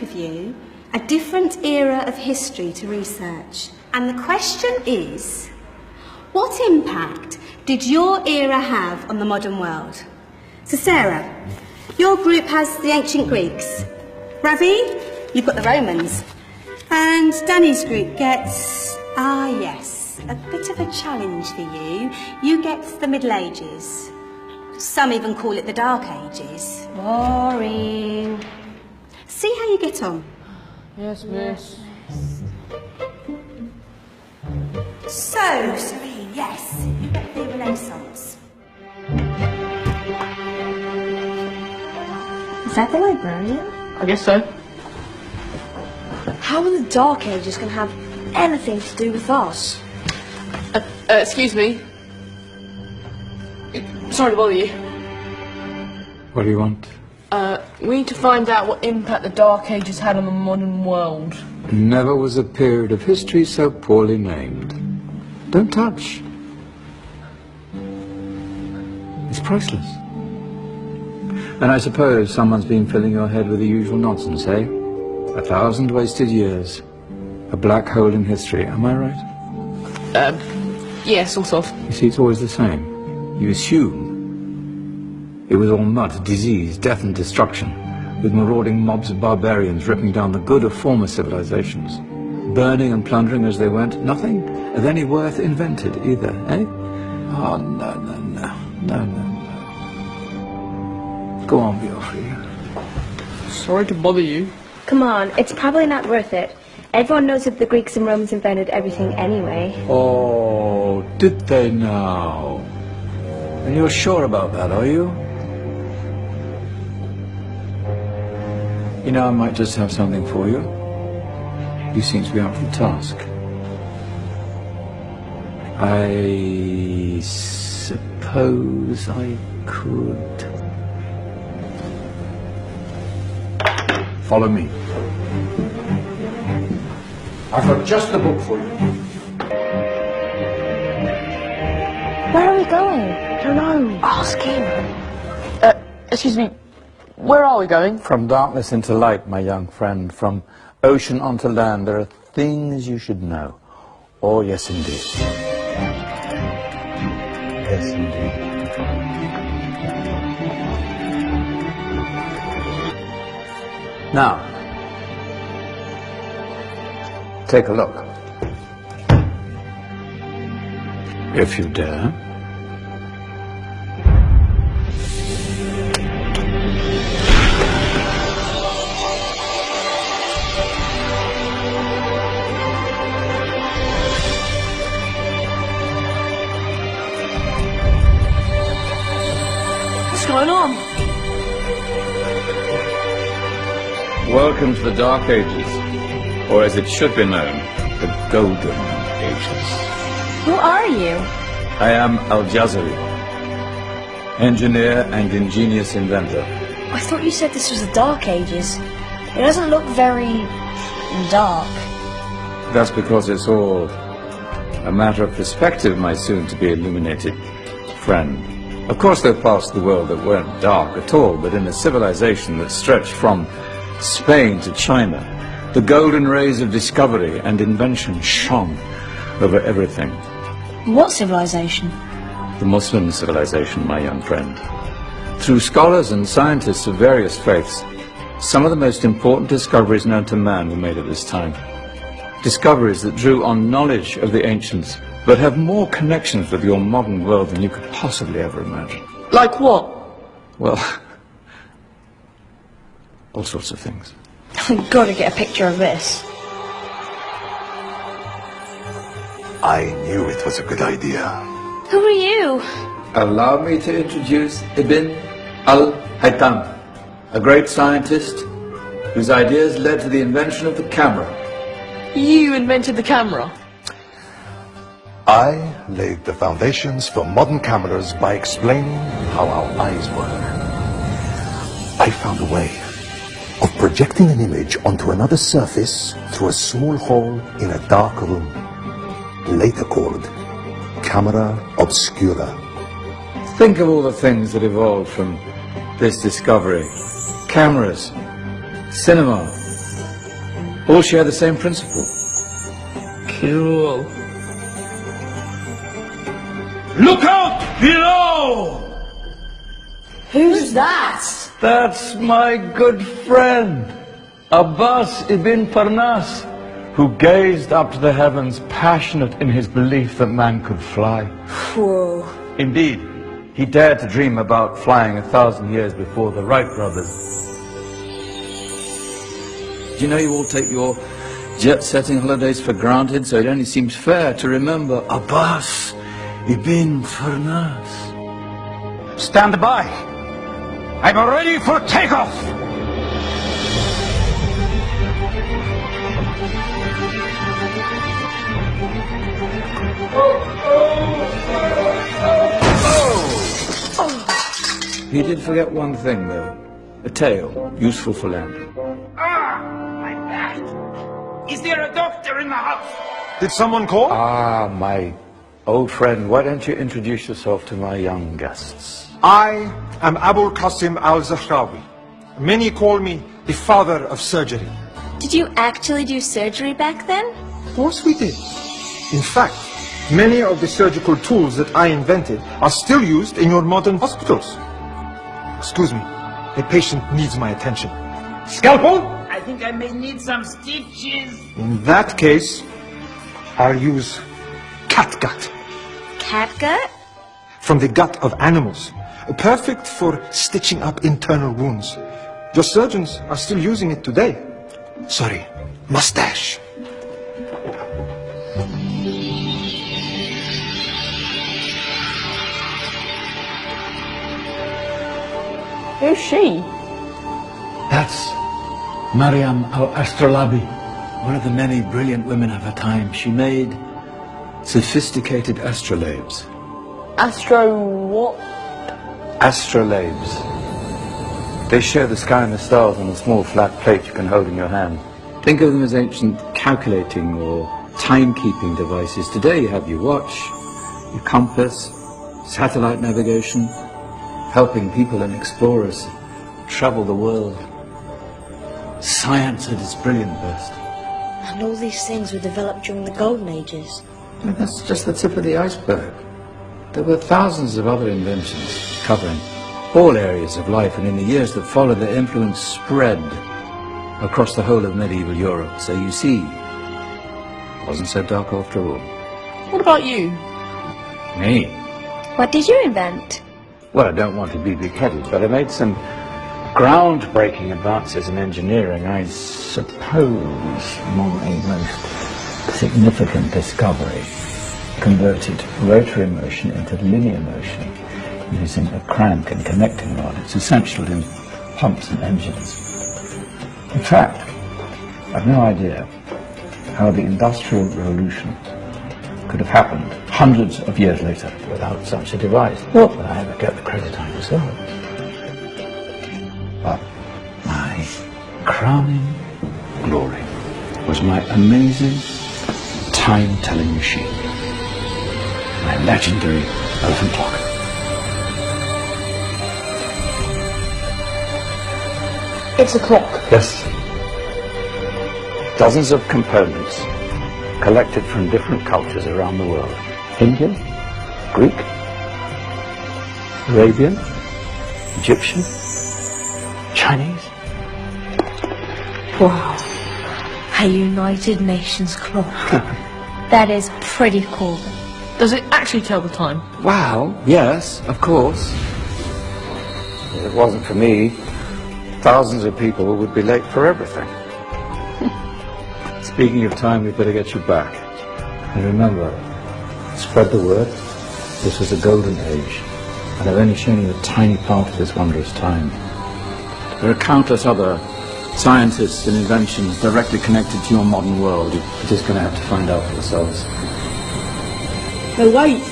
of you a different era of history to research. And the question is, what impact did your era have on the modern world? So Sarah, your group has the ancient Greeks. Ravi, you've got the Romans. And Danny's group gets, yes, a bit of a challenge for you. You get the Middle Ages. Some even call it the Dark Ages. Boring. See how you get on. Yes, miss. So, Serene, yes, you get the Renaissance. Is that the librarian? I guess so. How are the Dark Ages going to have anything to do with us? Excuse me. Sorry to bother you. What do you want? We need to find out what impact the Dark Ages had on the modern world. Never was a period of history so poorly named. Don't touch. It's priceless. And I suppose someone's been filling your head with the usual nonsense, eh? 1,000 wasted years. A black hole in history, am I right? Yeah, sort of. You see, it's always the same. You assume it was all mud, disease, death and destruction, with marauding mobs of barbarians ripping down the good of former civilizations, burning and plundering as they went. Nothing of any worth invented either, eh? Oh, no. Go on, Beofrey. Sorry to bother you. Come on, it's probably not worth it. Everyone knows that the Greeks and Romans invented everything anyway. Oh, did they now? And you're sure about that, are you? You know, I might just have something for you. You seem to be up for the task. I suppose I could. Follow me. I've got just the book for you. Where are we going? I don't know. Ask him. Excuse me. Where are we going? From darkness into light, my young friend. From ocean onto land, there are things you should know. Oh, yes, indeed. Yes, indeed. Now, take a look. If you dare. What's going on? Welcome to the Dark Ages, or as it should be known, the Golden Ages. Who are you? I am Al-Jazari, engineer and ingenious inventor. I thought you said this was the Dark Ages. It doesn't look very dark. That's because it's all a matter of perspective, my soon-to-be illuminated friend. Of course, there are parts of the world that weren't dark at all, but in a civilization that stretched from Spain to China, the golden rays of discovery and invention shone over everything. What civilization? The Muslim civilization, my young friend. Through scholars and scientists of various faiths, some of the most important discoveries known to man were made at this time. Discoveries that drew on knowledge of the ancients, but have more connections with your modern world than you could possibly ever imagine. Like what? Well, all sorts of things. I've got to get a picture of this. I knew it was a good idea. Who are you? Allow me to introduce Ibn al-Haytham, a great scientist whose ideas led to the invention of the camera. You invented the camera. I laid the foundations for modern cameras by explaining how our eyes work. I found a way of projecting an image onto another surface through a small hole in a dark room, later called camera obscura. Think of all the things that evolved from this discovery. Cameras, cinema, all share the same principle. Cool. Look out below! Who's that? That's my good friend, Abbas ibn Parnas, who gazed up to the heavens, passionate in his belief that man could fly. Whoa. Indeed, he dared to dream about flying 1,000 years before the Wright brothers. Do you know you all take your jet-setting holidays for granted, so it only seems fair to remember Abbas ibn Parnas. Stand by! I'm ready for takeoff! He did forget one thing, though. A tail, useful for landing. My back! Is there a doctor in the house? Did someone call? Ah, my old friend, why don't you introduce yourself to my young guests? I am Abul Qasim al-Zahrawi. Many call me the father of surgery. Did you actually do surgery back then? Of course we did. In fact, many of the surgical tools that I invented are still used in your modern hospitals. Excuse me, a patient needs my attention. Scalpel? I think I may need some stitches. In that case, I'll use catgut Catgut? from the gut of animals. Perfect for stitching up internal wounds. Your surgeons are still using it today. Sorry, mustache. Who's she? That's Maryam al-Astrolabi, one of the many brilliant women of her time. She made sophisticated astrolabes. Astro what? Astrolabes. They show the sky and the stars on a small flat plate you can hold in your hand. Think of them as ancient calculating or timekeeping devices. Today you have your watch, your compass, satellite navigation, helping people and explorers travel the world. Science at its brilliant burst. And all these things were developed during the Golden Ages. And that's just the tip of the iceberg. There were thousands of other inventions covering all areas of life, and in the years that followed, their influence spread across the whole of medieval Europe. So you see, it wasn't so dark after all. What about you? Me? What did you invent? Well, I don't want to be big-headed, but I made some groundbreaking advances in engineering. I suppose my most significant discovery converted rotary motion into linear motion using a crank and connecting rod. It's essential in pumps and engines. In fact, I've no idea how the Industrial Revolution could have happened hundreds of years later without such a device. Not that I ever get the credit I deserve. But my crowning glory was my amazing time-telling machine. My legendary elephant clock. It's a clock. Yes. Dozens of components collected from different cultures around the world. Indian, Greek, Arabian, Egyptian, Chinese. Wow. A United Nations clock. That is pretty cool. Does it actually tell the time? Wow, yes, of course. If it wasn't for me, thousands of people would be late for everything. Speaking of time, we'd better get you back. And remember, spread the word. This was a golden age, and I've only shown you a tiny part of this wondrous time. There are countless other scientists and inventions directly connected to your modern world. You're just going to have to find out for yourselves. No, wait.